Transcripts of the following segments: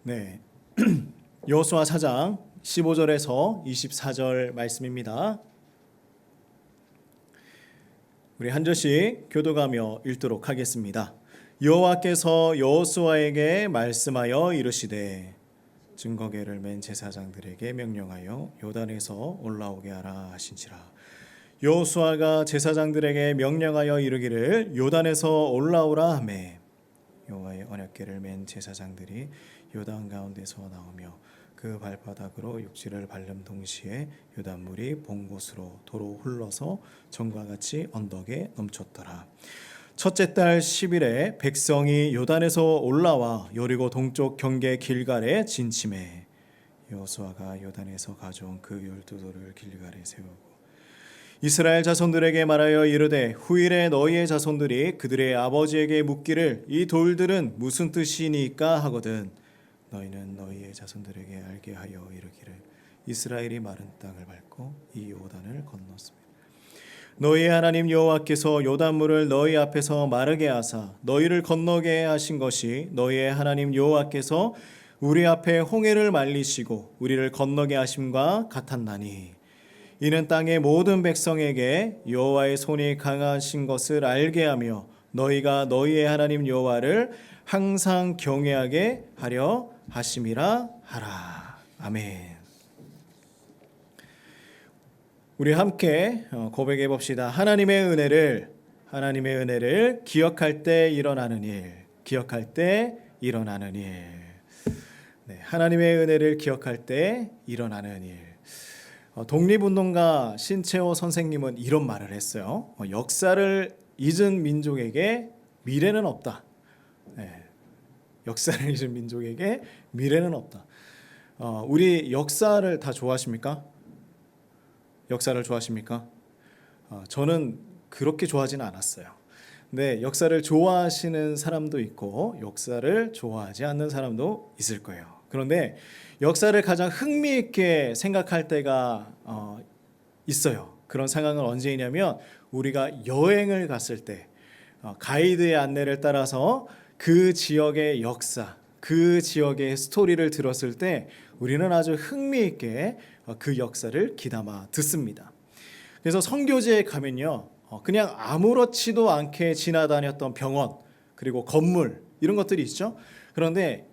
네. 여호수아 4장 15절에서 24절 말씀입니다. 우리 한 절씩 교독하며 읽도록 하겠습니다. 여호와께서 여호수아에게 말씀하여 이르시되 증거궤를 맨 제사장들에게 명령하여 요단에서 올라오게 하라 하신지라. 여호수아가 제사장들에게 명령하여 이르기를 요단에서 올라오라 하매 여호와의 언약궤를 맨 제사장들이 요단 가운데서 나오며 그 발바닥으로 육지를 밟는 동시에 요단물이 본 곳으로 도로 흘러서 전과 같이 언덕에 넘쳤더라. 첫째 달 10일에 백성이 요단에서 올라와 여리고 동쪽 경계 길갈에 진침해 여호수아가 요단에서 가져온 그 12돌을 길갈에 세우고 이스라엘 자손들에게 말하여 이르되 후일에 너희의 자손들이 그들의 아버지에게 묻기를 이 돌들은 무슨 뜻이니까 하거든 너희는 너희의 자손들에게 알게 하여 이르기를 이스라엘이 마른 땅을 밟고 이 요단을 건넜습니다. 너희의 하나님 여호와께서 요단물을 너희 앞에서 마르게 하사 너희를 건너게 하신 것이 너희의 하나님 여호와께서 우리 앞에 홍해를 말리시고 우리를 건너게 하심과 같았나니 이는 땅의 모든 백성에게 여호와의 손이 강하신 것을 알게 하며 너희가 너희의 하나님 여호와를 항상 경외하게 하려 하심이라 하라. 아멘. 우리 함께 고백해 봅시다. 하나님의 은혜를 기억할 때 일어나는 일, 기억할 때 일어나는 일. 네, 하나님의 은혜를 기억할 때 일어나는 일. 독립운동가 신채호 선생님은 이런 말을 했어요. 역사를 잊은 민족에게 미래는 없다. 네, 역사를 잊은 민족에게 미래는 없다. 우리 역사를 다 좋아하십니까? 역사를 좋아하십니까? 저는 그렇게 좋아하지는 않았어요. 근데 역사를 좋아하시는 사람도 있고 역사를 좋아하지 않는 사람도 있을 거예요. 그런데 역사를 가장 흥미있게 생각할 때가 있어요. 그런 상황은 언제이냐면 우리가 여행을 갔을 때 가이드의 안내를 따라서 그 지역의 역사, 그 지역의 스토리를 들었을 때 우리는 아주 흥미있게 그 역사를 귀담아 듣습니다. 그래서 선교지에 가면요, 그냥 아무렇지도 않게 지나다녔던 병원 그리고 건물 이런 것들이 있죠. 그런데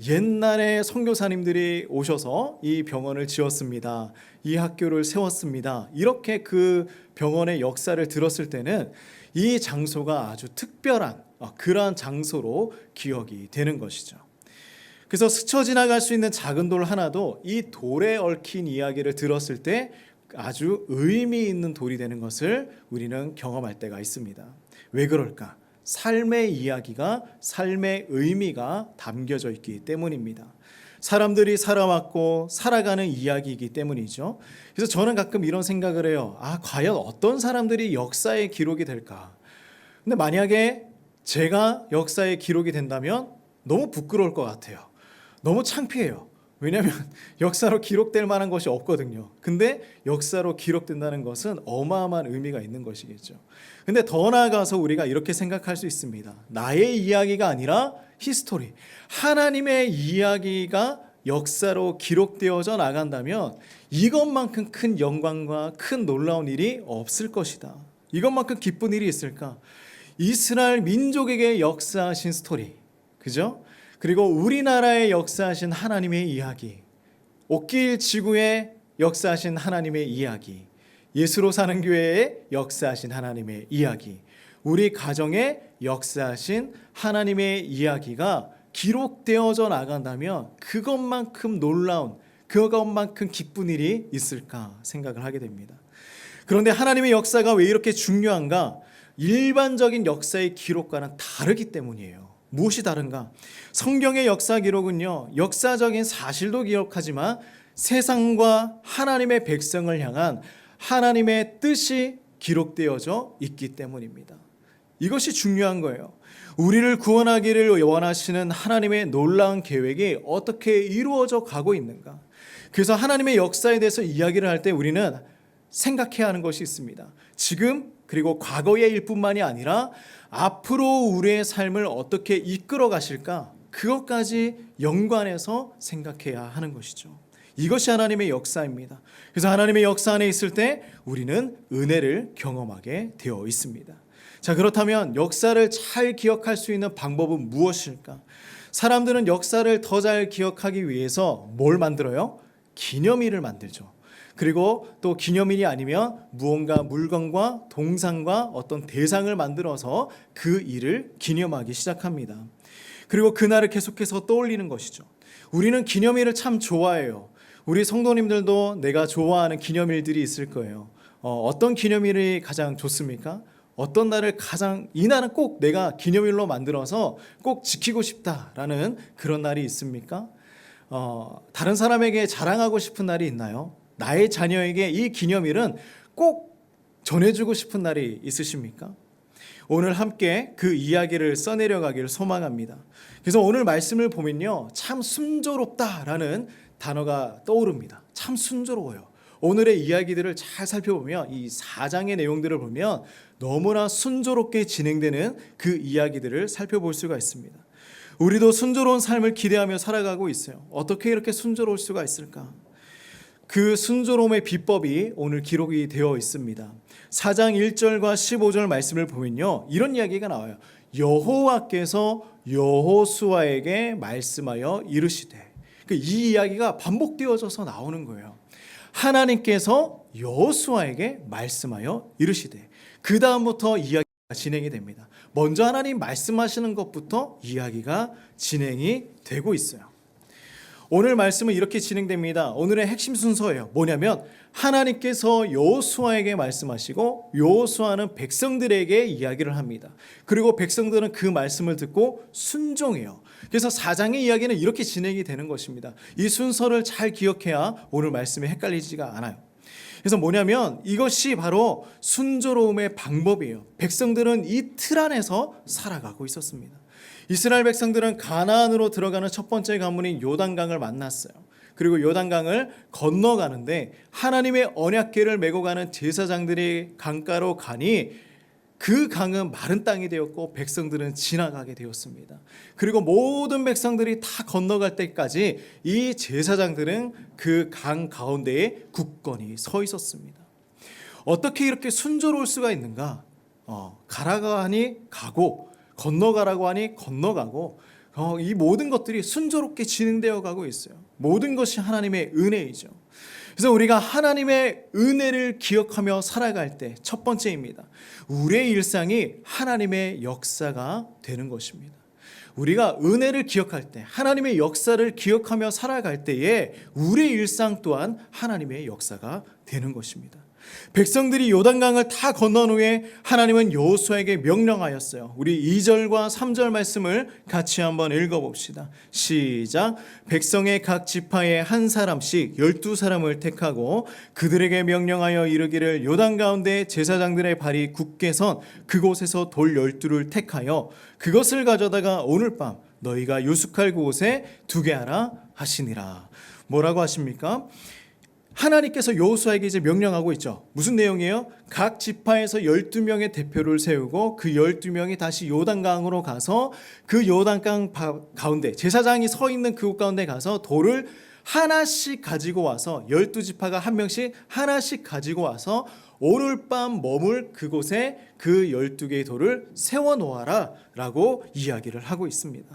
옛날에 선교사님들이 오셔서 이 병원을 지었습니다. 이 학교를 세웠습니다. 이렇게 그 병원의 역사를 들었을 때는 이 장소가 아주 특별한 그러한 장소로 기억이 되는 것이죠. 그래서 스쳐 지나갈 수 있는 작은 돌 하나도 이 돌에 얽힌 이야기를 들었을 때 아주 의미 있는 돌이 되는 것을 우리는 경험할 때가 있습니다. 왜 그럴까? 삶의 이야기가, 삶의 의미가 담겨져 있기 때문입니다. 사람들이 살아왔고 살아가는 이야기이기 때문이죠. 그래서 저는 가끔 이런 생각을 해요. 과연 어떤 사람들이 역사의 기록이 될까? 근데 만약에 제가 역사의 기록이 된다면 너무 부끄러울 것 같아요. 너무 창피해요. 왜냐하면 역사로 기록될 만한 것이 없거든요. 근데 역사로 기록된다는 것은 어마어마한 의미가 있는 것이겠죠. 근데 더 나아가서 우리가 이렇게 생각할 수 있습니다. 나의 이야기가 아니라 히스토리, 하나님의 이야기가 역사로 기록되어져 나간다면 이것만큼 큰 영광과 큰 놀라운 일이 없을 것이다. 이것만큼 기쁜 일이 있을까? 이스라엘 민족에게 역사하신 스토리, 그죠? 그리고 우리나라에 역사하신 하나님의 이야기, 옥길 지구에 역사하신 하나님의 이야기, 예수로 사는 교회에 역사하신 하나님의 이야기, 우리 가정에 역사하신 하나님의 이야기가 기록되어져 나간다면 그것만큼 놀라운, 그것만큼 기쁜 일이 있을까 생각을 하게 됩니다. 그런데 하나님의 역사가 왜 이렇게 중요한가? 일반적인 역사의 기록과는 다르기 때문이에요. 무엇이 다른가? 성경의 역사 기록은요, 역사적인 사실도 기록하지만 세상과 하나님의 백성을 향한 하나님의 뜻이 기록되어져 있기 때문입니다. 이것이 중요한 거예요. 우리를 구원하기를 원하시는 하나님의 놀라운 계획이 어떻게 이루어져 가고 있는가? 그래서 하나님의 역사에 대해서 이야기를 할 때 우리는 생각해야 하는 것이 있습니다. 지금 그리고 과거의 일뿐만이 아니라 앞으로 우리의 삶을 어떻게 이끌어 가실까? 그것까지 연관해서 생각해야 하는 것이죠. 이것이 하나님의 역사입니다. 그래서 하나님의 역사 안에 있을 때 우리는 은혜를 경험하게 되어 있습니다. 자, 그렇다면 역사를 잘 기억할 수 있는 방법은 무엇일까? 사람들은 역사를 더 잘 기억하기 위해서 뭘 만들어요? 기념일을 만들죠. 그리고 또 기념일이 아니면 무언가 물건과 동상과 어떤 대상을 만들어서 그 일을 기념하기 시작합니다. 그리고 그날을 계속해서 떠올리는 것이죠. 우리는 기념일을 참 좋아해요. 우리 성도님들도 내가 좋아하는 기념일들이 있을 거예요. 어떤 기념일이 가장 좋습니까? 어떤 날을 이 날은 꼭 내가 기념일로 만들어서 꼭 지키고 싶다라는 그런 날이 있습니까? 다른 사람에게 자랑하고 싶은 날이 있나요? 나의 자녀에게 이 기념일은 꼭 전해주고 싶은 날이 있으십니까? 오늘 함께 그 이야기를 써내려가기를 소망합니다. 그래서 오늘 말씀을 보면요, 참 순조롭다라는 단어가 떠오릅니다. 참 순조로워요. 오늘의 이야기들을 잘 살펴보면 이 4장의 내용들을 보면 너무나 순조롭게 진행되는 그 이야기들을 살펴볼 수가 있습니다. 우리도 순조로운 삶을 기대하며 살아가고 있어요. 어떻게 이렇게 순조로울 수가 있을까? 그 순조로움의 비법이 오늘 기록이 되어 있습니다. 4장 1절과 15절 말씀을 보면요, 이런 이야기가 나와요. 여호와께서 여호수아에게 말씀하여 이르시되, 이 이야기가 반복되어져서 나오는 거예요. 하나님께서 여호수아에게 말씀하여 이르시되, 그 다음부터 이야기가 진행이 됩니다. 먼저 하나님 말씀하시는 것부터 이야기가 진행이 되고 있어요. 오늘 말씀은 이렇게 진행됩니다. 오늘의 핵심 순서예요. 뭐냐면 하나님께서 여호수아에게 말씀하시고 여호수아는 백성들에게 이야기를 합니다. 그리고 백성들은 그 말씀을 듣고 순종해요. 그래서 4장의 이야기는 이렇게 진행이 되는 것입니다. 이 순서를 잘 기억해야 오늘 말씀이 헷갈리지가 않아요. 그래서 뭐냐면 이것이 바로 순조로움의 방법이에요. 백성들은 이 틀 안에서 살아가고 있었습니다. 이스라엘 백성들은 가나안으로 들어가는 첫 번째 관문인 요단강을 만났어요. 그리고 요단강을 건너가는데 하나님의 언약궤를 메고 가는 제사장들이 강가로 가니 그 강은 마른 땅이 되었고 백성들은 지나가게 되었습니다. 그리고 모든 백성들이 다 건너갈 때까지 이 제사장들은 그 강 가운데에 굳건히 서 있었습니다. 어떻게 이렇게 순조로울 수가 있는가? 가라고 하니 가고 건너가라고 하니 건너가고 이 모든 것들이 순조롭게 진행되어 가고 있어요. 모든 것이 하나님의 은혜이죠. 그래서 우리가 하나님의 은혜를 기억하며 살아갈 때 첫 번째입니다. 우리의 일상이 하나님의 역사가 되는 것입니다. 우리가 은혜를 기억할 때, 하나님의 역사를 기억하며 살아갈 때에 우리의 일상 또한 하나님의 역사가 되는 것입니다. 백성들이 요단강을 다 건넌 후에 하나님은 여호수아에게 명령하였어요. 우리 2절과 3절 말씀을 같이 한번 읽어봅시다. 시작. 백성의 각 지파에 한 사람씩 12사람을 택하고 그들에게 명령하여 이르기를 요단 가운데 제사장들의 발이 굳게 선 그곳에서 돌 12를 택하여 그것을 가져다가 오늘 밤 너희가 유숙할 곳에 두게 하라 하시니라. 뭐라고 하십니까? 하나님께서 여호수아에게 이제 명령하고 있죠. 무슨 내용이에요? 각 지파에서 12명의 대표를 세우고 그 12명이 다시 요단강으로 가서 그 요단강 가운데 제사장이 서 있는 그곳 가운데 가서 돌을 하나씩 가지고 와서 12지파가 한 명씩 하나씩 가지고 와서 오늘 밤 머물 그곳에 그 12개의 돌을 세워놓아라 라고 이야기를 하고 있습니다.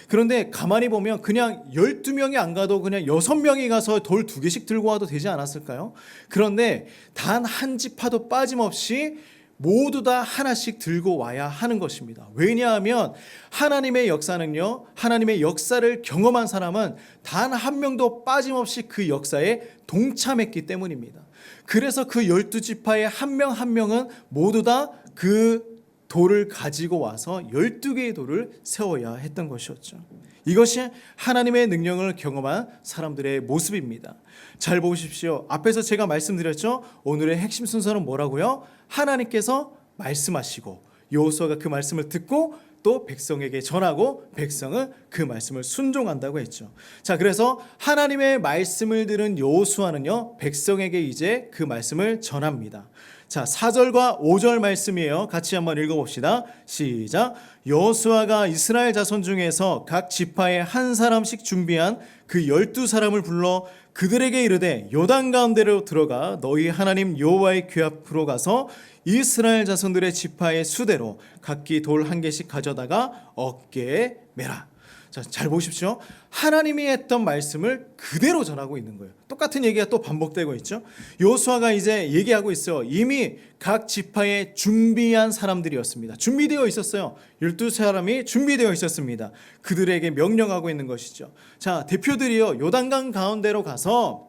그런데 가만히 보면 그냥 12명이 안 가도 그냥 6명이 가서 돌 2개씩 들고 와도 되지 않았을까요? 그런데 단 한 지파도 빠짐없이 모두 다 하나씩 들고 와야 하는 것입니다. 왜냐하면 하나님의 역사는요, 하나님의 역사를 경험한 사람은 단 한 명도 빠짐없이 그 역사에 동참했기 때문입니다. 그래서 그 12지파의 한 명 한 명은 모두 다 그 돌을 가지고 와서 12개의 돌을 세워야 했던 것이었죠. 이것이 하나님의 능력을 경험한 사람들의 모습입니다. 잘 보십시오. 앞에서 제가 말씀드렸죠. 오늘의 핵심 순서는 뭐라고요? 하나님께서 말씀하시고 여호수아가 그 말씀을 듣고 또 백성에게 전하고 백성은 그 말씀을 순종한다고 했죠. 자, 그래서 하나님의 말씀을 들은 여호수아는요, 백성에게 이제 그 말씀을 전합니다. 자, 4절과 5절 말씀이에요. 같이 한번 읽어봅시다. 시작. 여호수아가 이스라엘 자손 중에서 각 지파에 한 사람씩 준비한 그 12사람을 불러 그들에게 이르되 요단 가운데로 들어가 너희 하나님 여호와의 궤 앞으로 가서 이스라엘 자손들의 지파의 수대로 각기 돌 한 개씩 가져다가 어깨에 매라. 자, 잘 보십시오. 하나님이 했던 말씀을 그대로 전하고 있는 거예요. 똑같은 얘기가 또 반복되고 있죠. 여호수아가 이제 얘기하고 있어요. 이미 각 지파에 준비한 사람들이었습니다. 준비되어 있었어요. 12사람이 준비되어 있었습니다. 그들에게 명령하고 있는 것이죠. 자, 대표들이요, 요단강 가운데로 가서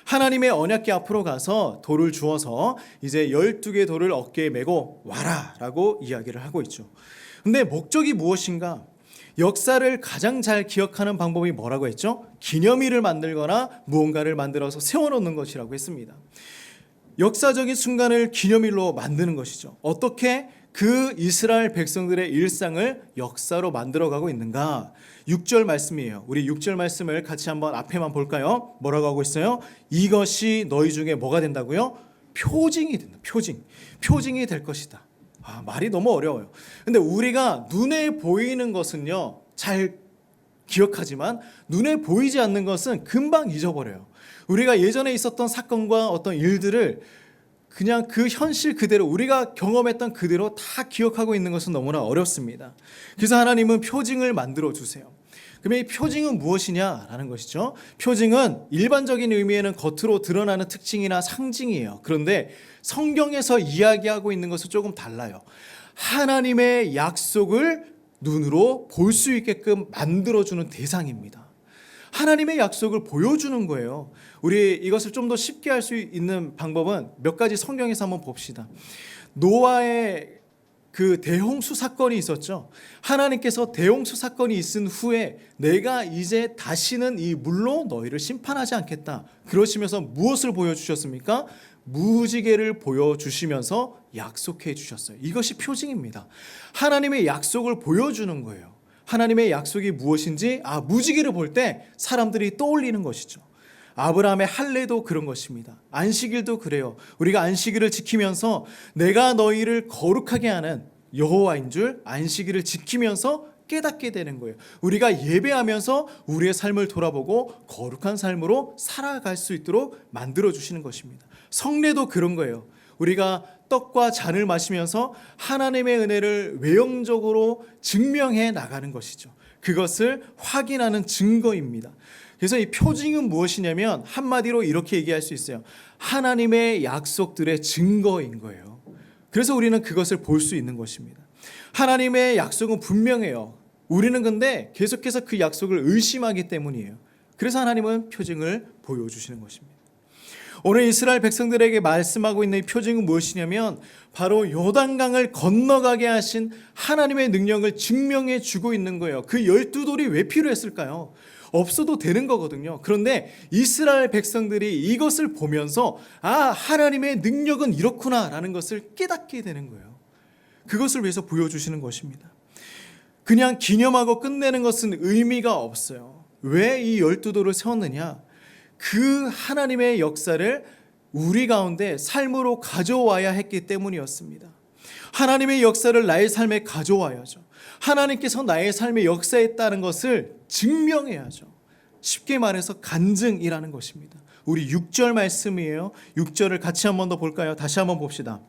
하나님의 언약궤 앞으로 가서 돌을 주어서 이제 12개 돌을 어깨에 메고 와라 라고 이야기를 하고 있죠. 근데 목적이 무엇인가? 역사를 가장 잘 기억하는 방법이 뭐라고 했죠? 기념일을 만들거나 무언가를 만들어서 세워놓는 것이라고 했습니다. 역사적인 순간을 기념일로 만드는 것이죠. 어떻게 그 이스라엘 백성들의 일상을 역사로 만들어가고 있는가? 6절 말씀이에요. 우리 6절 말씀을 같이 한번 앞에만 볼까요? 뭐라고 하고 있어요? 이것이 너희 중에 뭐가 된다고요? 표징이 된다. 표징이 될 것이다. 말이 너무 어려워요. 근데 우리가 눈에 보이는 것은요, 잘 기억하지만 눈에 보이지 않는 것은 금방 잊어버려요. 우리가 예전에 있었던 사건과 어떤 일들을 그냥 그 현실 그대로 우리가 경험했던 그대로 다 기억하고 있는 것은 너무나 어렵습니다. 그래서 하나님은 표징을 만들어 주세요. 그러면 이 표징은 무엇이냐라는 것이죠. 표징은 일반적인 의미에는 겉으로 드러나는 특징이나 상징이에요. 그런데 성경에서 이야기하고 있는 것은 조금 달라요. 하나님의 약속을 눈으로 볼 수 있게끔 만들어주는 대상입니다. 하나님의 약속을 보여주는 거예요. 우리 이것을 좀 더 쉽게 할 수 있는 방법은 몇 가지 성경에서 한번 봅시다. 노아의 그 대홍수 사건이 있었죠. 하나님께서 대홍수 사건이 있은 후에 내가 이제 다시는 이 물로 너희를 심판하지 않겠다. 그러시면서 무엇을 보여주셨습니까? 무지개를 보여주시면서 약속해 주셨어요. 이것이 표징입니다. 하나님의 약속을 보여주는 거예요. 하나님의 약속이 무엇인지 무지개를 볼 때 사람들이 떠올리는 것이죠. 아브라함의 할례도 그런 것입니다. 안식일도 그래요. 우리가 안식일을 지키면서 내가 너희를 거룩하게 하는 여호와인 줄 안식일을 지키면서 깨닫게 되는 거예요. 우리가 예배하면서 우리의 삶을 돌아보고 거룩한 삶으로 살아갈 수 있도록 만들어주시는 것입니다. 성례도 그런 거예요. 우리가 떡과 잔을 마시면서 하나님의 은혜를 외형적으로 증명해 나가는 것이죠. 그것을 확인하는 증거입니다. 그래서 이 표징은 무엇이냐면 한마디로 이렇게 얘기할 수 있어요. 하나님의 약속들의 증거인 거예요. 그래서 우리는 그것을 볼 수 있는 것입니다. 하나님의 약속은 분명해요. 우리는 근데 계속해서 그 약속을 의심하기 때문이에요. 그래서 하나님은 표징을 보여주시는 것입니다. 오늘 이스라엘 백성들에게 말씀하고 있는 이 표징은 무엇이냐면 바로 요단강을 건너가게 하신 하나님의 능력을 증명해 주고 있는 거예요. 그 12돌이 왜 필요했을까요? 없어도 되는 거거든요. 그런데 이스라엘 백성들이 이것을 보면서 하나님의 능력은 이렇구나라는 것을 깨닫게 되는 거예요. 그것을 위해서 보여주시는 것입니다. 그냥 기념하고 끝내는 것은 의미가 없어요. 왜 이 12돌을 세웠느냐? 그 하나님의 역사를 우리 가운데 삶으로 가져와야 했기 때문이었습니다. 하나님의 역사를 나의 삶에 가져와야죠. 하나님께서 나의 삶에 역사했다는 것을 증명해야죠. 쉽게 말해서 간증이라는 것입니다. 우리 6절 말씀이에요. 6절을 같이 한 번 더 볼까요? 다시 한번 봅시다.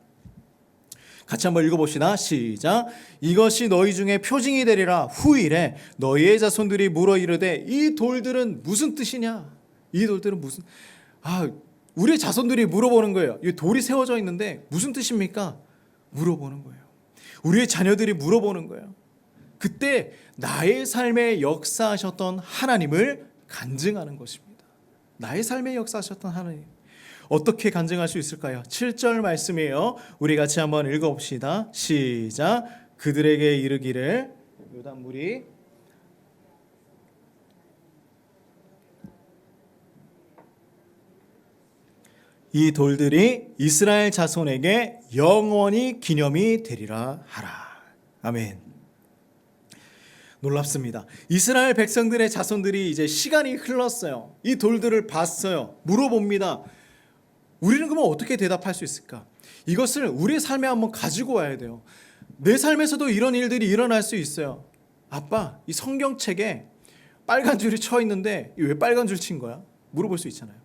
같이 한번 읽어봅시다. 시작. 이것이 너희 중에 표징이 되리라. 후일에 너희의 자손들이 물어 이르되 이 돌들은 무슨 뜻이냐? 이 돌들은 무슨 우리 자손들이 물어보는 거예요. 이 돌이 세워져 있는데 무슨 뜻입니까? 물어보는 거예요. 우리의 자녀들이 물어보는 거예요. 그때 나의 삶에 역사하셨던 하나님을 간증하는 것입니다. 나의 삶에 역사하셨던 하나님. 어떻게 간증할 수 있을까요? 7절 말씀이에요. 우리 같이 한번 읽어봅시다. 시작. 그들에게 이르기를 요단물이 이 돌들이 이스라엘 자손에게 영원히 기념이 되리라 하라. 아멘. 놀랍습니다. 이스라엘 백성들의 자손들이 이제 시간이 흘렀어요. 이 돌들을 봤어요. 물어봅니다. 우리는 그러면 어떻게 대답할 수 있을까? 이것을 우리 삶에 한번 가지고 와야 돼요. 내 삶에서도 이런 일들이 일어날 수 있어요. 아빠, 이 성경책에 빨간 줄이 쳐 있는데 왜 빨간 줄 친 거야? 물어볼 수 있잖아요.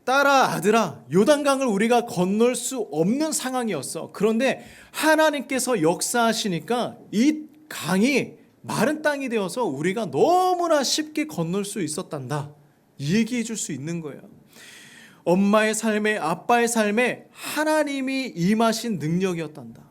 딸아, 아들아, 요단강을 우리가 건널 수 없는 상황이었어. 그런데 하나님께서 역사하시니까 이 강이 마른 땅이 되어서 우리가 너무나 쉽게 건널 수 있었단다. 얘기해 줄 수 있는 거예요. 엄마의 삶에, 아빠의 삶에 하나님이 임하신 능력이었단다.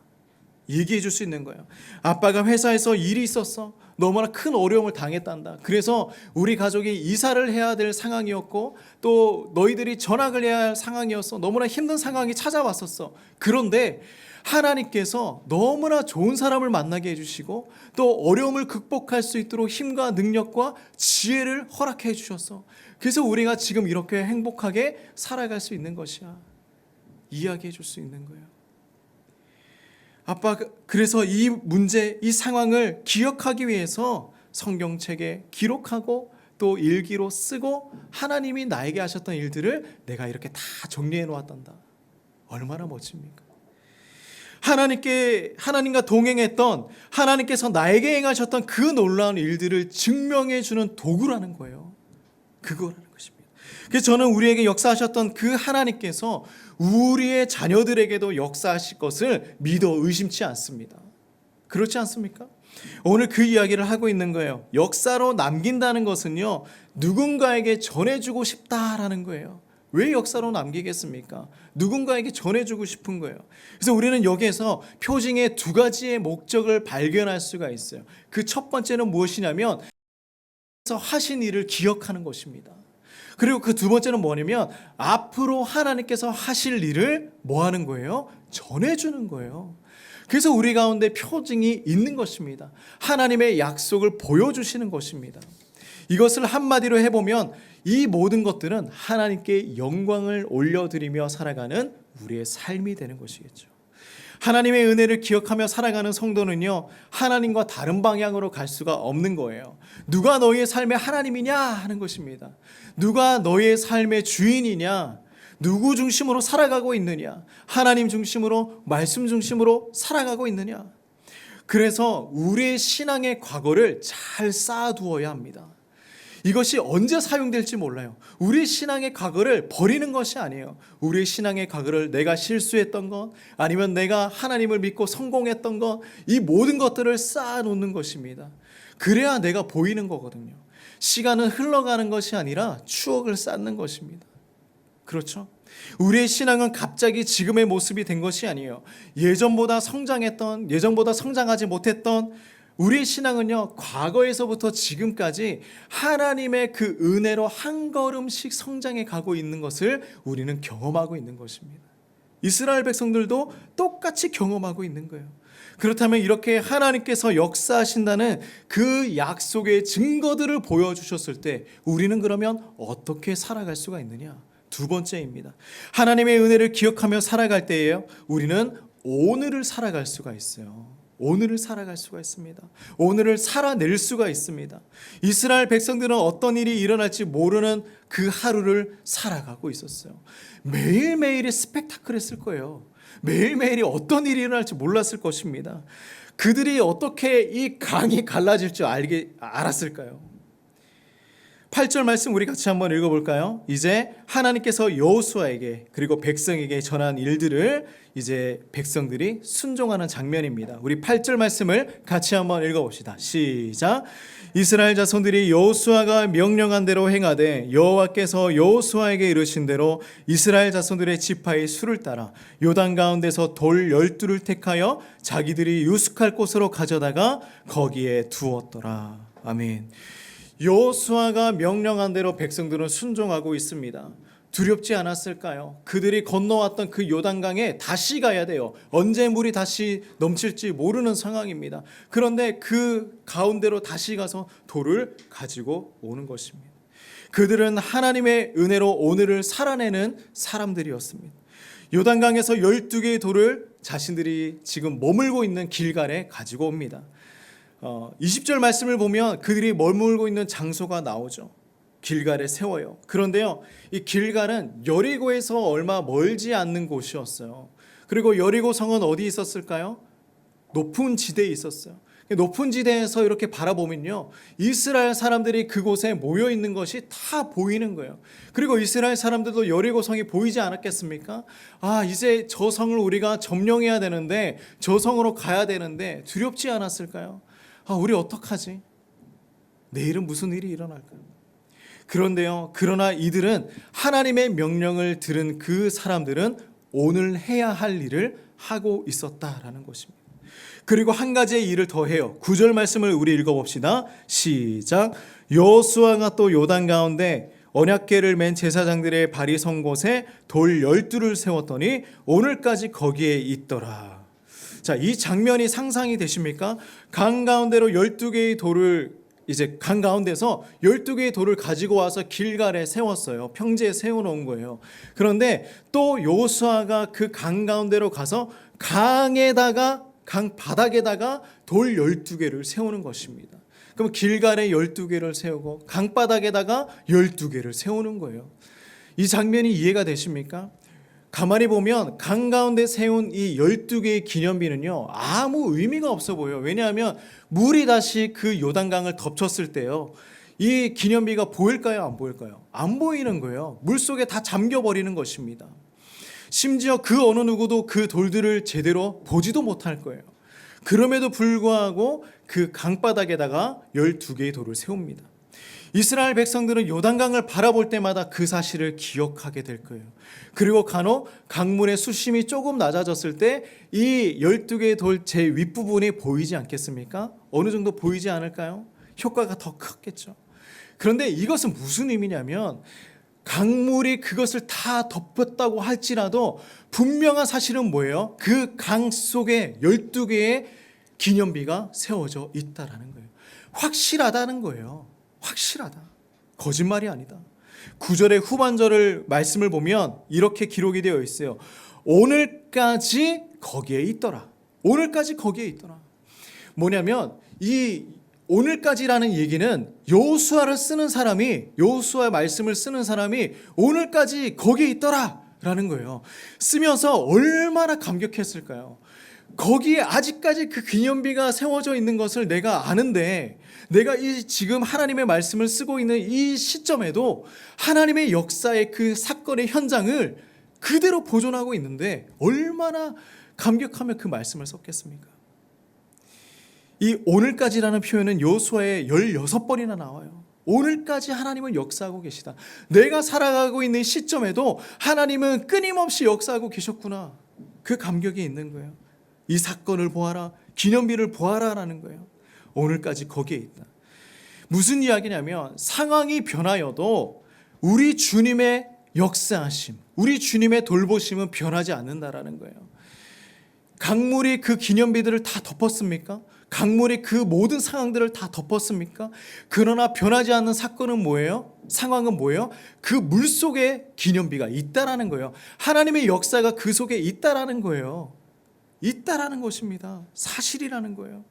얘기해 줄 수 있는 거예요. 아빠가 회사에서 일이 있었어. 너무나 큰 어려움을 당했단다. 그래서 우리 가족이 이사를 해야 될 상황이었고 또 너희들이 전학을 해야 할 상황이었어. 너무나 힘든 상황이 찾아왔었어. 그런데 하나님께서 너무나 좋은 사람을 만나게 해주시고 또 어려움을 극복할 수 있도록 힘과 능력과 지혜를 허락해 주셨어. 그래서 우리가 지금 이렇게 행복하게 살아갈 수 있는 것이야. 이야기해 줄 수 있는 거예요. 아빠, 그래서 이 문제, 이 상황을 기억하기 위해서 성경책에 기록하고 또 일기로 쓰고 하나님이 나에게 하셨던 일들을 내가 이렇게 다 정리해 놓았단다. 얼마나 멋집니까? 하나님과 동행했던, 하나님께서 나에게 행하셨던 그 놀라운 일들을 증명해 주는 도구라는 거예요. 그거라는 것입니다. 그래서 저는 우리에게 역사하셨던 그 하나님께서 우리의 자녀들에게도 역사하실 것을 믿어 의심치 않습니다. 그렇지 않습니까? 오늘 그 이야기를 하고 있는 거예요. 역사로 남긴다는 것은요, 누군가에게 전해주고 싶다라는 거예요. 왜 역사로 남기겠습니까? 누군가에게 전해주고 싶은 거예요. 그래서 우리는 여기에서 표징의 두 가지의 목적을 발견할 수가 있어요. 그 첫 번째는 무엇이냐면 하신 일을 기억하는 것입니다. 그리고 그 두 번째는 뭐냐면 앞으로 하나님께서 하실 일을 뭐 하는 거예요? 전해주는 거예요. 그래서 우리 가운데 표징이 있는 것입니다. 하나님의 약속을 보여주시는 것입니다. 이것을 한마디로 해보면 이 모든 것들은 하나님께 영광을 올려드리며 살아가는 우리의 삶이 되는 것이겠죠. 하나님의 은혜를 기억하며 살아가는 성도는요, 하나님과 다른 방향으로 갈 수가 없는 거예요. 누가 너희의 삶의 하나님이냐 하는 것입니다. 누가 너희의 삶의 주인이냐, 누구 중심으로 살아가고 있느냐, 하나님 중심으로, 말씀 중심으로 살아가고 있느냐. 그래서 우리의 신앙의 과거를 잘 쌓아두어야 합니다. 이것이 언제 사용될지 몰라요. 우리 신앙의 과거를 버리는 것이 아니에요. 우리 신앙의 과거를 내가 실수했던 것, 아니면 내가 하나님을 믿고 성공했던 것, 이 모든 것들을 쌓아놓는 것입니다. 그래야 내가 보이는 거거든요. 시간은 흘러가는 것이 아니라 추억을 쌓는 것입니다. 그렇죠? 우리의 신앙은 갑자기 지금의 모습이 된 것이 아니에요. 예전보다 성장하지 못했던 우리의 신앙은요, 과거에서부터 지금까지 하나님의 그 은혜로 한 걸음씩 성장해 가고 있는 것을 우리는 경험하고 있는 것입니다. 이스라엘 백성들도 똑같이 경험하고 있는 거예요. 그렇다면 이렇게 하나님께서 역사하신다는 그 약속의 증거들을 보여주셨을 때 우리는 그러면 어떻게 살아갈 수가 있느냐? 두 번째입니다. 하나님의 은혜를 기억하며 살아갈 때에요, 우리는 오늘을 살아갈 수가 있어요. 오늘을 살아갈 수가 있습니다. 오늘을 살아낼 수가 있습니다. 이스라엘 백성들은 어떤 일이 일어날지 모르는 그 하루를 살아가고 있었어요. 매일매일이 스펙타클했을 거예요. 매일매일이 어떤 일이 일어날지 몰랐을 것입니다. 그들이 어떻게 이 강이 갈라질 줄 알았을까요? 8절 말씀 우리 같이 한번 읽어볼까요? 이제 하나님께서 여호수아에게 그리고 백성에게 전한 일들을 이제 백성들이 순종하는 장면입니다. 우리 8절 말씀을 같이 한번 읽어봅시다. 시작. 이스라엘 자손들이 여호수아가 명령한 대로 행하되 여호와께서 여호수아에게 이르신 대로 이스라엘 자손들의 지파의 수를 따라 요단 가운데서 돌 12를 택하여 자기들이 유숙할 곳으로 가져다가 거기에 두었더라. 아멘. 여호수아가 명령한 대로 백성들은 순종하고 있습니다. 두렵지 않았을까요? 그들이 건너왔던 그 요단강에 다시 가야 돼요. 언제 물이 다시 넘칠지 모르는 상황입니다. 그런데 그 가운데로 다시 가서 돌을 가지고 오는 것입니다. 그들은 하나님의 은혜로 오늘을 살아내는 사람들이었습니다. 요단강에서 12개의 돌을 자신들이 지금 머물고 있는 길갈에 가지고 옵니다. 20절 말씀을 보면 그들이 머물고 있는 장소가 나오죠. 길갈에 세워요. 그런데요, 이 길갈은 여리고에서 얼마 멀지 않는 곳이었어요. 그리고 여리고 성은 어디 있었을까요? 높은 지대에 있었어요. 높은 지대에서 이렇게 바라보면요, 이스라엘 사람들이 그곳에 모여 있는 것이 다 보이는 거예요. 그리고 이스라엘 사람들도 여리고 성이 보이지 않았겠습니까? 아, 이제 저 성을 우리가 점령해야 되는데, 저 성으로 가야 되는데 두렵지 않았을까요? 아, 우리 어떡하지? 내일은 무슨 일이 일어날까요? 그런데요, 그러나 이들은 하나님의 명령을 들은 그 사람들은 오늘 해야 할 일을 하고 있었다라는 것입니다. 그리고 한 가지의 일을 더 해요. 9절 말씀을 우리 읽어봅시다. 시작. 여호수아가 또 요단 가운데 언약궤를 맨 제사장들의 발이 선 곳에 돌 12를 세웠더니 오늘까지 거기에 있더라. 자, 이 장면이 상상이 되십니까? 강 가운데로 12개의 돌을, 이제 강 가운데서 12개의 돌을 가지고 와서 길갈에 세웠어요. 평지에 세워놓은 거예요. 그런데 또 여호수아가 그 강 가운데로 가서 강에다가, 강 바닥에다가 돌 12개를 세우는 것입니다. 그럼 길갈에 12개를 세우고 강바닥에다가 12개를 세우는 거예요. 이 장면이 이해가 되십니까? 가만히 보면 강 가운데 세운 이 12개의 기념비는요, 아무 의미가 없어 보여요. 왜냐하면 물이 다시 그 요단강을 덮쳤을 때요, 이 기념비가 보일까요? 안 보일까요? 안 보이는 거예요. 물속에 다 잠겨버리는 것입니다. 심지어 그 어느 누구도 그 돌들을 제대로 보지도 못할 거예요. 그럼에도 불구하고 그 강바닥에다가 12개의 돌을 세웁니다. 이스라엘 백성들은 요단강을 바라볼 때마다 그 사실을 기억하게 될 거예요. 그리고 간혹 강물의 수심이 조금 낮아졌을 때 이 12개의 돌 제 윗부분이 보이지 않겠습니까? 어느 정도 보이지 않을까요? 효과가 더 컸겠죠. 그런데 이것은 무슨 의미냐면, 강물이 그것을 다 덮었다고 할지라도 분명한 사실은 뭐예요? 그 강 속에 12개의 기념비가 세워져 있다라는 거예요. 확실하다는 거예요. 확실하다. 거짓말이 아니다. 9절의 후반절을 말씀을 보면 이렇게 기록이 되어 있어요. 오늘까지 거기에 있더라. 오늘까지 거기에 있더라. 뭐냐면 이 오늘까지라는 얘기는 여호수아를 쓰는 사람이, 여호수아의 말씀을 쓰는 사람이 오늘까지 거기에 있더라라는 거예요. 쓰면서 얼마나 감격했을까요? 거기에 아직까지 그 기념비가 세워져 있는 것을 내가 아는데, 내가 이 지금 하나님의 말씀을 쓰고 있는 이 시점에도 하나님의 역사의 그 사건의 현장을 그대로 보존하고 있는데 얼마나 감격하며 그 말씀을 썼겠습니까? 이 오늘까지라는 표현은 여호수아에 16번이나 나와요. 오늘까지 하나님은 역사하고 계시다. 내가 살아가고 있는 시점에도 하나님은 끊임없이 역사하고 계셨구나. 그 감격이 있는 거예요. 이 사건을 보아라, 기념비를 보아라라는 거예요. 오늘까지 거기에 있다. 무슨 이야기냐면, 상황이 변하여도 우리 주님의 역사하심, 우리 주님의 돌보심은 변하지 않는다라는 거예요. 강물이 그 기념비들을 다 덮었습니까? 강물이 그 모든 상황들을 다 덮었습니까? 그러나 변하지 않는 사건은 뭐예요? 상황은 뭐예요? 그 물 속에 기념비가 있다라는 거예요. 하나님의 역사가 그 속에 있다라는 거예요. 있다라는 것입니다. 사실이라는 거예요.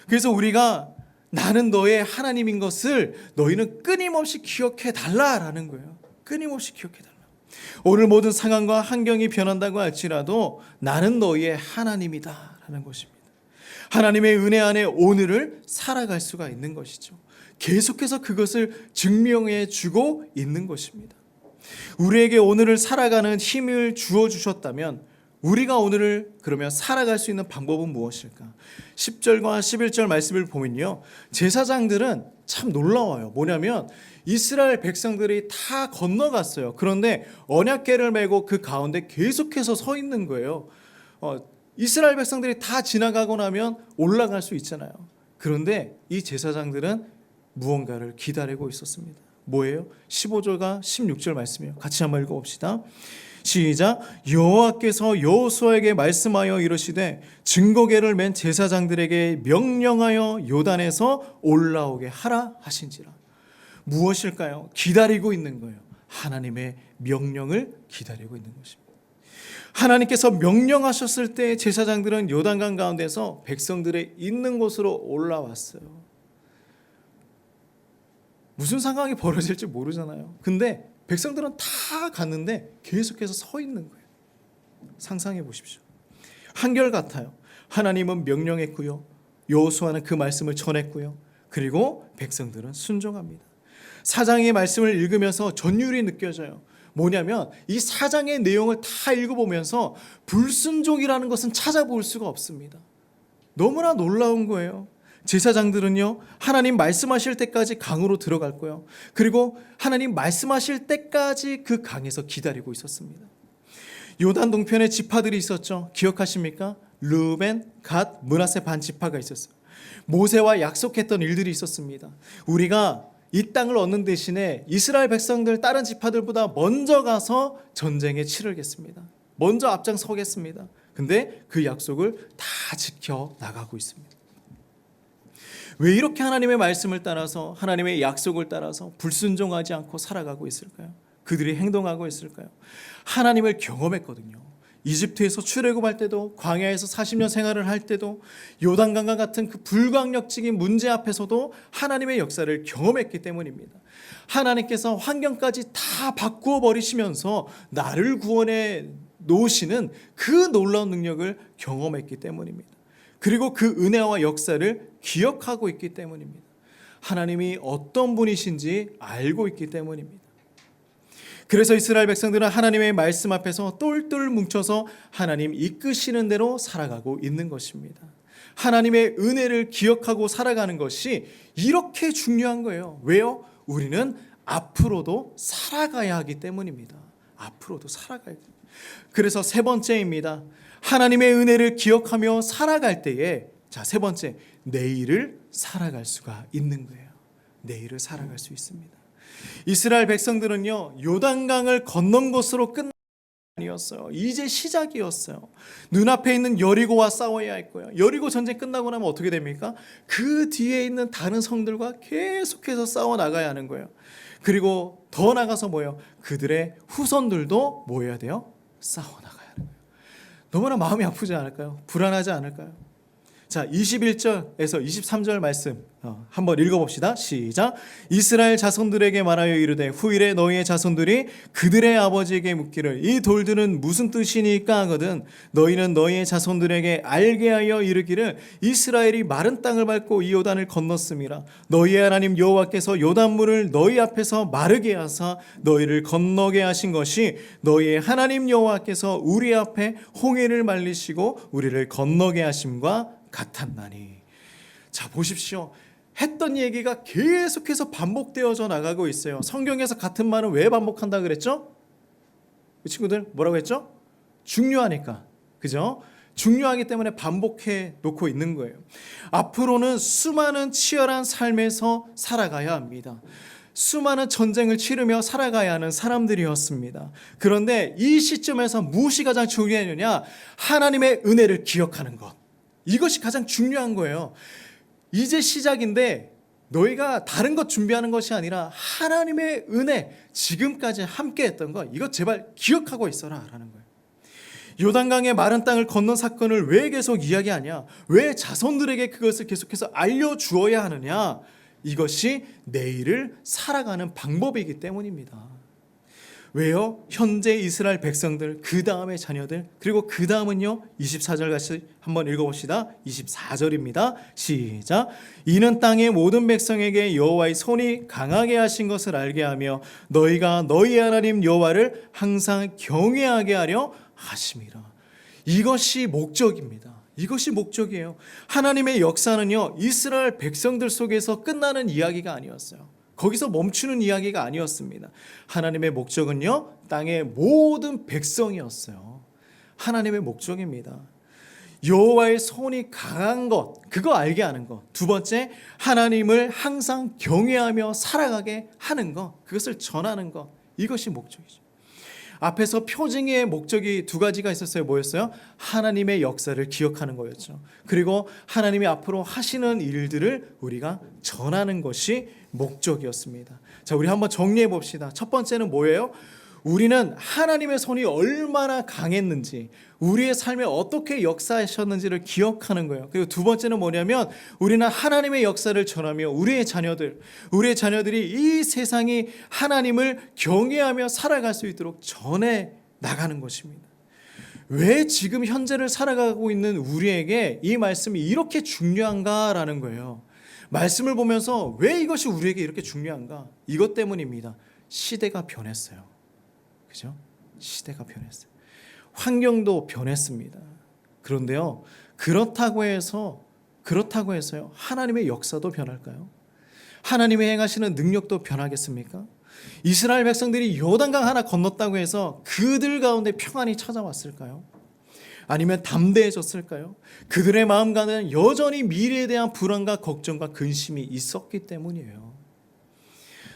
그래서 우리가 나는 너의 하나님인 것을 너희는 끊임없이 기억해 달라라는 거예요. 끊임없이 기억해 달라. 오늘 모든 상황과 환경이 변한다고 할지라도 나는 너희의 하나님이다라는 것입니다. 하나님의 은혜 안에 오늘을 살아갈 수가 있는 것이죠. 계속해서 그것을 증명해 주고 있는 것입니다. 우리에게 오늘을 살아가는 힘을 주어 주셨다면 우리가 오늘을 그러면 살아갈 수 있는 방법은 무엇일까? 10절과 11절 말씀을 보면요, 제사장들은 참 놀라워요. 뭐냐면 이스라엘 백성들이 다 건너갔어요. 그런데 언약궤를 메고 그 가운데 계속해서 서 있는 거예요. 이스라엘 백성들이 다 지나가고 나면 올라갈 수 있잖아요. 그런데 이 제사장들은 무언가를 기다리고 있었습니다. 뭐예요? 15절과 16절 말씀이에요. 같이 한번 읽어봅시다. 시작. 여호와께서 여호수아에게 말씀하여 이르시되 증거궤를 맨 제사장들에게 명령하여 요단에서 올라오게 하라 하신지라. 무엇일까요? 기다리고 있는 거예요. 하나님의 명령을 기다리고 있는 것입니다. 하나님께서 명령하셨을 때 제사장들은 요단강 가운데서 백성들의 있는 곳으로 올라왔어요. 무슨 상황이 벌어질지 모르잖아요. 근데 백성들은 다 갔는데 계속해서 서 있는 거예요. 상상해 보십시오. 한결같아요. 하나님은 명령했고요. 여호수아는 그 말씀을 전했고요. 그리고 백성들은 순종합니다. 사장의 말씀을 읽으면서 전율이 느껴져요. 뭐냐면 이 사장의 내용을 다 읽어보면서 불순종이라는 것은 찾아볼 수가 없습니다. 너무나 놀라운 거예요. 제사장들은요, 하나님 말씀하실 때까지 강으로 들어갈 거예요. 그리고 하나님 말씀하실 때까지 그 강에서 기다리고 있었습니다. 요단 동편에 지파들이 있었죠. 기억하십니까? 르우벤, 갓, 므낫세 반 지파가 있었어요. 모세와 약속했던 일들이 있었습니다. 우리가 이 땅을 얻는 대신에 이스라엘 백성들 다른 지파들보다 먼저 가서 전쟁에 치르겠습니다. 먼저 앞장서겠습니다. 근데 그 약속을 다 지켜 나가고 있습니다. 왜 이렇게 하나님의 말씀을 따라서 하나님의 약속을 따라서 불순종하지 않고 살아가고 있을까요? 그들이 행동하고 있을까요? 하나님을 경험했거든요. 이집트에서 출애굽할 때도, 광야에서 40년 생활을 할 때도, 요단강과 같은 그 불강력적인 문제 앞에서도 하나님의 역사를 경험했기 때문입니다. 하나님께서 환경까지 다 바꾸어 버리시면서 나를 구원해 놓으시는 그 놀라운 능력을 경험했기 때문입니다. 그리고 그 은혜와 역사를 기억하고 있기 때문입니다. 하나님이 어떤 분이신지 알고 있기 때문입니다. 그래서 이스라엘 백성들은 하나님의 말씀 앞에서 똘똘 뭉쳐서 하나님 이끄시는 대로 살아가고 있는 것입니다. 하나님의 은혜를 기억하고 살아가는 것이 이렇게 중요한 거예요. 왜요? 우리는 앞으로도 살아가야 하기 때문입니다. 앞으로도 살아가야 돼요. 그래서 세 번째입니다. 하나님의 은혜를 기억하며 살아갈 때에, 자, 세 번째, 내일을 살아갈 수가 있는 거예요. 내일을 살아갈 수 있습니다. 이스라엘 백성들은요, 요단강을 건넌 것으로 끝난 게 아니었어요. 이제 시작이었어요. 눈앞에 있는 여리고와 싸워야 할 거예요. 여리고 전쟁 끝나고 나면 어떻게 됩니까? 그 뒤에 있는 다른 성들과 계속해서 싸워 나가야 하는 거예요. 그리고 더 나가서 뭐예요? 그들의 후손들도 뭐 해야 돼요? 싸워 나가야 하는 거예요. 너무나 마음이 아프지 않을까요? 불안하지 않을까요? 자, 21절에서 23절 말씀 한번 읽어봅시다. 시작. 이스라엘 자손들에게 말하여 이르되 후일에 너희의 자손들이 그들의 아버지에게 묻기를 이 돌들은 무슨 뜻이니까 하거든 너희는 너희의 자손들에게 알게 하여 이르기를 이스라엘이 마른 땅을 밟고 이 요단을 건넜음이라. 너희의 하나님 여호와께서 요단물을 너희 앞에서 마르게 하사 너희를 건너게 하신 것이 너희의 하나님 여호와께서 우리 앞에 홍해를 말리시고 우리를 건너게 하심과 같았나니. 자, 보십시오. 했던 얘기가 계속해서 반복되어져 나가고 있어요. 성경에서 같은 말은 왜 반복한다 그랬죠? 이 친구들 뭐라고 했죠? 중요하니까. 그죠? 중요하기 때문에 반복해 놓고 있는 거예요. 앞으로는 수많은 치열한 삶에서 살아가야 합니다. 수많은 전쟁을 치르며 살아가야 하는 사람들이었습니다. 그런데 이 시점에서 무엇이 가장 중요하느냐? 하나님의 은혜를 기억하는 것. 이것이 가장 중요한 거예요. 이제 시작인데 너희가 다른 것 준비하는 것이 아니라 하나님의 은혜, 지금까지 함께 했던 것, 이것 제발 기억하고 있어라 라는 거예요. 요단강의 마른 땅을 건넌 사건을 왜 계속 이야기하냐? 왜 자손들에게 그것을 계속해서 알려주어야 하느냐? 이것이 내일을 살아가는 방법이기 때문입니다. 왜요? 현재 이스라엘 백성들, 그 다음의 자녀들, 그리고 그 다음은요, 24절 같이 한번 읽어봅시다. 24절입니다. 시작. 이는 땅의 모든 백성에게 여호와의 손이 강하게 하신 것을 알게 하며 너희가 너희 하나님 여호와를 항상 경외하게 하려 하심이라. 이것이 목적입니다. 이것이 목적이에요. 하나님의 역사는요, 이스라엘 백성들 속에서 끝나는 이야기가 아니었어요. 거기서 멈추는 이야기가 아니었습니다. 하나님의 목적은요, 땅의 모든 백성이었어요. 하나님의 목적입니다. 여호와의 손이 강한 것, 그거 알게 하는 것. 두 번째, 하나님을 항상 경외하며 살아가게 하는 것, 그것을 전하는 것. 이것이 목적이죠. 앞에서 표징의 목적이 두 가지가 있었어요. 뭐였어요? 하나님의 역사를 기억하는 거였죠. 그리고 하나님이 앞으로 하시는 일들을 우리가 전하는 것이 목적이었습니다. 자, 우리 한번 정리해 봅시다. 첫 번째는 뭐예요? 우리는 하나님의 손이 얼마나 강했는지, 우리의 삶에 어떻게 역사하셨는지를 기억하는 거예요. 그리고 두 번째는 뭐냐면 우리는 하나님의 역사를 전하며 우리의 자녀들이 이 세상이 하나님을 경외하며 살아갈 수 있도록 전해 나가는 것입니다. 왜 지금 현재를 살아가고 있는 우리에게 이 말씀이 이렇게 중요한가라는 거예요. 말씀을 보면서 왜 이것이 우리에게 이렇게 중요한가? 이것 때문입니다. 시대가 변했어요. 그죠? 시대가 변했어요. 환경도 변했습니다. 그런데요, 그렇다고 해서요, 하나님의 역사도 변할까요? 하나님의 행하시는 능력도 변하겠습니까? 이스라엘 백성들이 요단강 하나 건넜다고 해서 그들 가운데 평안이 찾아왔을까요? 아니면 담대해졌을까요? 그들의 마음 가운데는 여전히 미래에 대한 불안과 걱정과 근심이 있었기 때문이에요.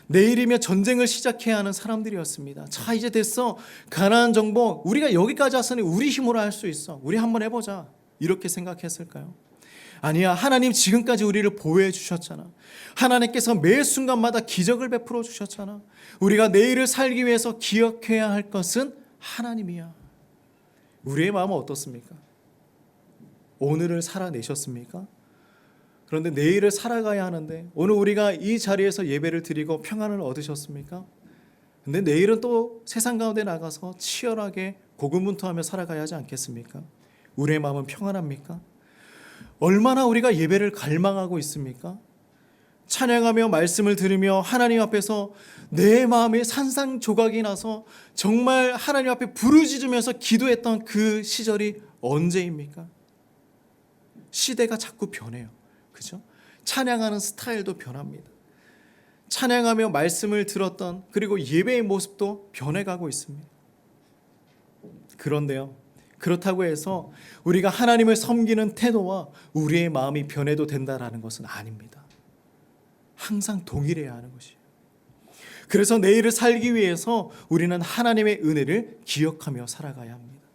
내일이면 전쟁을 시작해야 하는 사람들이었습니다. 자, 이제 됐어. 가나안 정복 우리가 여기까지 왔으니 우리 힘으로 할 수 있어. 우리 한번 해보자. 이렇게 생각했을까요? 아니야. 하나님 지금까지 우리를 보호해 주셨잖아. 하나님께서 매 순간마다 기적을 베풀어 주셨잖아. 우리가 내일을 살기 위해서 기억해야 할 것은 하나님이야. 우리의 마음은 어떻습니까? 오늘을 살아내셨습니까? 그런데 내일을 살아가야 하는데 오늘 우리가 이 자리에서 예배를 드리고 평안을 얻으셨습니까? 근데 내일은 또 세상 가운데 나가서 치열하게 고군분투하며 살아가야 하지 않겠습니까? 우리의 마음은 평안합니까? 얼마나 우리가 예배를 갈망하고 있습니까? 찬양하며 말씀을 들으며 하나님 앞에서 내 마음에 산산조각이 나서 정말 하나님 앞에 부르짖으면서 기도했던 그 시절이 언제입니까? 시대가 자꾸 변해요. 그죠? 찬양하는 스타일도 변합니다. 찬양하며 말씀을 들었던 그리고 예배의 모습도 변해가고 있습니다. 그런데요, 그렇다고 해서 우리가 하나님을 섬기는 태도와 우리의 마음이 변해도 된다라는 것은 아닙니다. 항상 동일해야 하는 것이에요. 그래서 내일을 살기 위해서 우리는 하나님의 은혜를 기억하며 살아가야 합니다.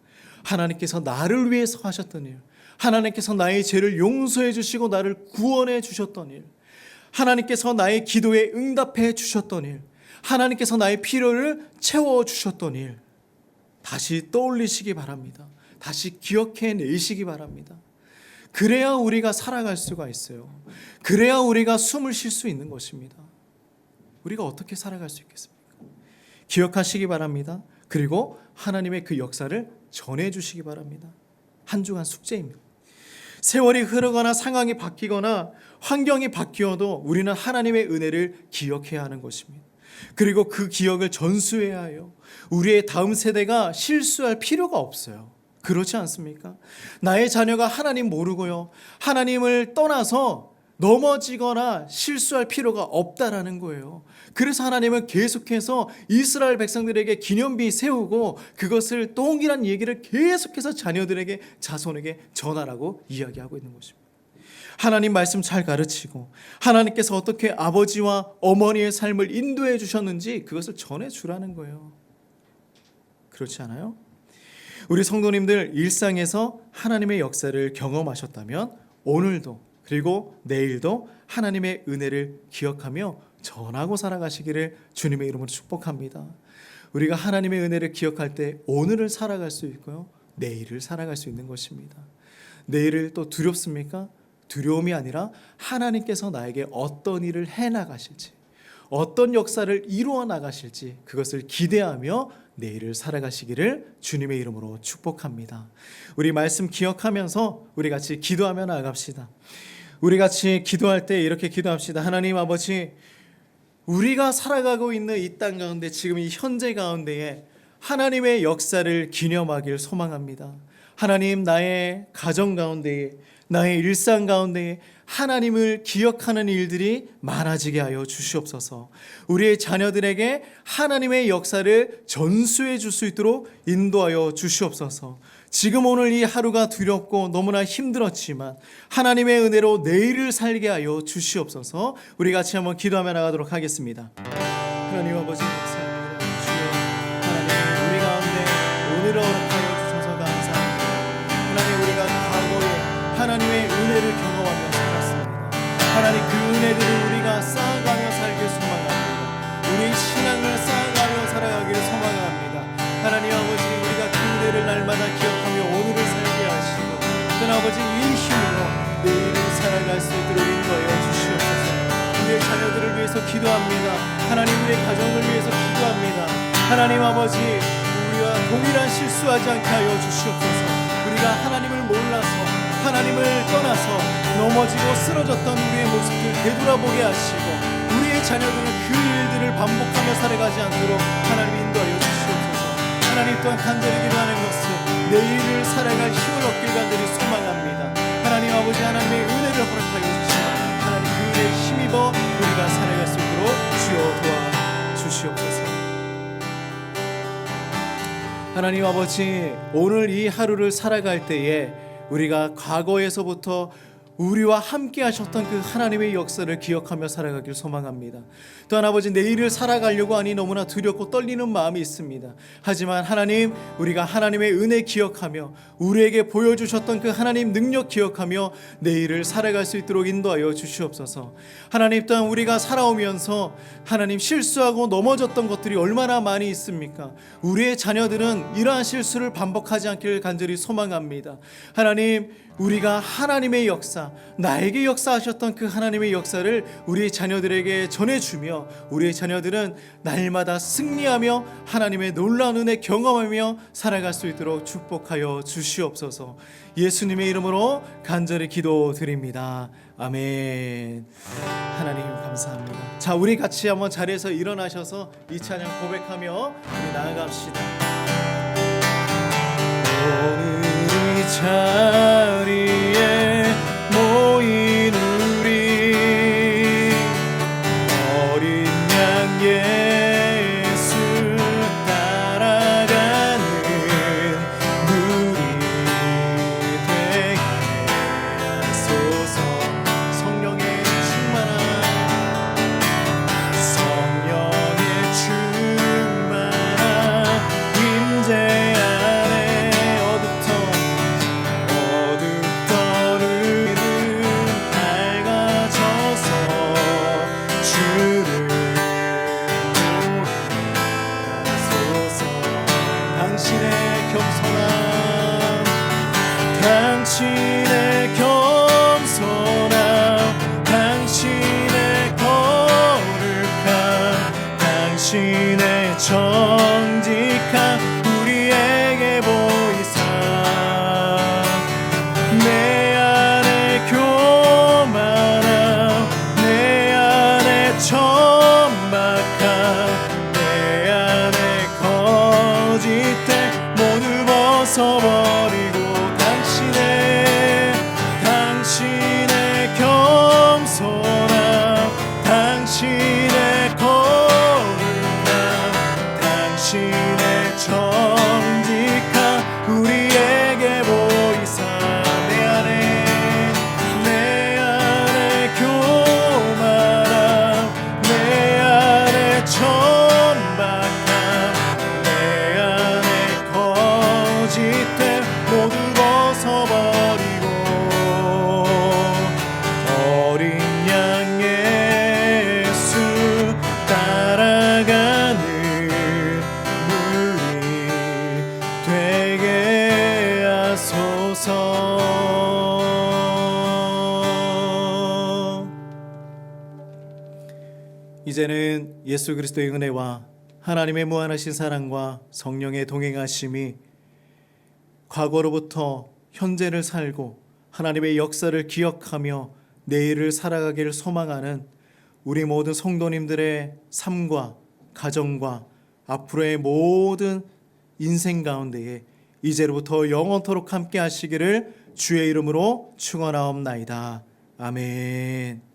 하나님께서 나를 위해서 하셨던 일, 하나님께서 나의 죄를 용서해 주시고 나를 구원해 주셨던 일, 하나님께서 나의 기도에 응답해 주셨던 일, 하나님께서 나의 필요를 채워 주셨던 일, 다시 떠올리시기 바랍니다. 다시 기억해 내시기 바랍니다. 그래야 우리가 살아갈 수가 있어요. 그래야 우리가 숨을 쉴 수 있는 것입니다. 우리가 어떻게 살아갈 수 있겠습니까? 기억하시기 바랍니다. 그리고 하나님의 그 역사를 전해주시기 바랍니다. 한 주간 숙제입니다. 세월이 흐르거나 상황이 바뀌거나 환경이 바뀌어도 우리는 하나님의 은혜를 기억해야 하는 것입니다. 그리고 그 기억을 전수해야 해요. 우리의 다음 세대가 실수할 필요가 없어요. 그렇지 않습니까? 나의 자녀가 하나님 모르고요, 하나님을 떠나서 넘어지거나 실수할 필요가 없다라는 거예요. 그래서 하나님은 계속해서 이스라엘 백성들에게 기념비 세우고 그것을 동일한 얘기를 계속해서 자녀들에게, 자손에게 전하라고 이야기하고 있는 것입니다. 하나님 말씀 잘 가르치고 하나님께서 어떻게 아버지와 어머니의 삶을 인도해 주셨는지 그것을 전해 주라는 거예요. 그렇지 않아요? 우리 성도님들 일상에서 하나님의 역사를 경험하셨다면 오늘도 그리고 내일도 하나님의 은혜를 기억하며 전하고 살아가시기를 주님의 이름으로 축복합니다. 우리가 하나님의 은혜를 기억할 때 오늘을 살아갈 수 있고요, 내일을 살아갈 수 있는 것입니다. 내일을 또 두렵습니까? 두려움이 아니라 하나님께서 나에게 어떤 일을 해나가실지, 어떤 역사를 이루어 나가실지 그것을 기대하며 내일을 살아가시기를 주님의 이름으로 축복합니다. 우리 말씀 기억하면서 우리 같이 기도하며 나아갑시다. 우리 같이 기도할 때 이렇게 기도합시다. 하나님 아버지, 우리가 살아가고 있는 이 땅 가운데, 지금 이 현재 가운데에 하나님의 역사를 기념하길 소망합니다. 하나님, 나의 가정 가운데에, 나의 일상 가운데에 하나님을 기억하는 일들이 많아지게 하여 주시옵소서. 우리의 자녀들에게 하나님의 역사를 전수해 줄 수 있도록 인도하여 주시옵소서. 지금 오늘 이 하루가 두렵고 너무나 힘들었지만 하나님의 은혜로 내일을 살게 하여 주시옵소서. 우리 같이 한번 기도하며 나가도록 하겠습니다. 하나님 아버지, 감사합니다. 주여, 하나님 우리 가운데 오늘을 허락하여 주셔서 감사합니다. 하나님, 우리가 과거에 하나님의 은혜를 경험하며 살았습니다. 하나님, 그 은혜들을 우리가 쌓아가며 살길 소망합니다. 우리의 신앙을 쌓아가며 살아가기를 소망합니다. 하나님 아버지, 우리가 그 은혜를 날마다 기억하며 오늘을 살게 하시고 또 아버지, 이 힘으로 내일을 살아갈 수 있도록 인도하여 주시옵소서. 우리의 자녀들을 위해서 기도합니다. 하나님, 우리의 가정을 위해서 기도합니다. 하나님 아버지, 우리 우리와 동일한 실수하지 않게 하여 주시옵소서. 우리가 하나님을 몰라서 하나님을 떠나서 넘어지고 쓰러졌던 우리의 모습을 되돌아보게 하시고 우리의 자녀들은 그 일들을 반복하며 살아가지 않도록 하나님 인도하여 주시옵소서. 하나님 또한 간절히 기도하는 것은 내일을 살아갈 힘을 얻길 간절히 소망합니다. 하나님 아버지, 하나님의 은혜를 허락하여 주시고 하나님 그 은혜에 힘입어 우리가 살아갈 수 있도록 주여 도와주시옵소서. 하나님 아버지, 오늘 이 하루를 살아갈 때에 우리가 과거에서부터 우리와 함께 하셨던 그 하나님의 역사를 기억하며 살아가길 소망합니다. 또한 아버지, 내일을 살아가려고 하니 너무나 두렵고 떨리는 마음이 있습니다. 하지만 하나님, 우리가 하나님의 은혜 기억하며 우리에게 보여주셨던 그 하나님 능력 기억하며 내일을 살아갈 수 있도록 인도하여 주시옵소서. 하나님, 또한 우리가 살아오면서 하나님 실수하고 넘어졌던 것들이 얼마나 많이 있습니까? 우리의 자녀들은 이러한 실수를 반복하지 않기를 간절히 소망합니다. 하나님, 우리가 하나님의 역사, 나에게 역사하셨던 그 하나님의 역사를 우리 자녀들에게 전해주며 우리의 자녀들은 날마다 승리하며 하나님의 놀라운 은혜 경험하며 살아갈 수 있도록 축복하여 주시옵소서. 예수님의 이름으로 간절히 기도드립니다. 아멘. 하나님 감사합니다. 자, 우리 같이 한번 자리에서 일어나셔서 이 찬양 고백하며 우리 나아갑시다. 오늘 이 자리에 모인 우리 어린 양 예수 따라가는 무리 되게 하소서. 성령의 충만한 임재 당신의 겸손함, 당신의 거룩함, 당신의 정직함 우리에게 보이사 내 안에 교만함, 내 안에 천박함, 내 안에 거짓됨 모두 벗어버리고 당신의 겸손함, 당신의 거룩함, 당신의 정직함 우리에게 보이사 내 안에 교만함, 내 안에 천박함, 내 안에 거짓됨 모두 벗어버리고 어린 양 예수 따라가는 무리 되게 하소서. 이제는 예수 그리스도의 은혜와 하나님의 무한하신 사랑과 성령의 동행하심이 과거로부터 현재를 살고 하나님의 역사를 기억하며 내일을 살아가기를 소망하는 우리 모든 성도님들의 삶과 가정과 앞으로의 모든 인생 가운데에 이제로부터 영원토록 함께 하시기를 주의 이름으로 축원하옵나이다. 아멘.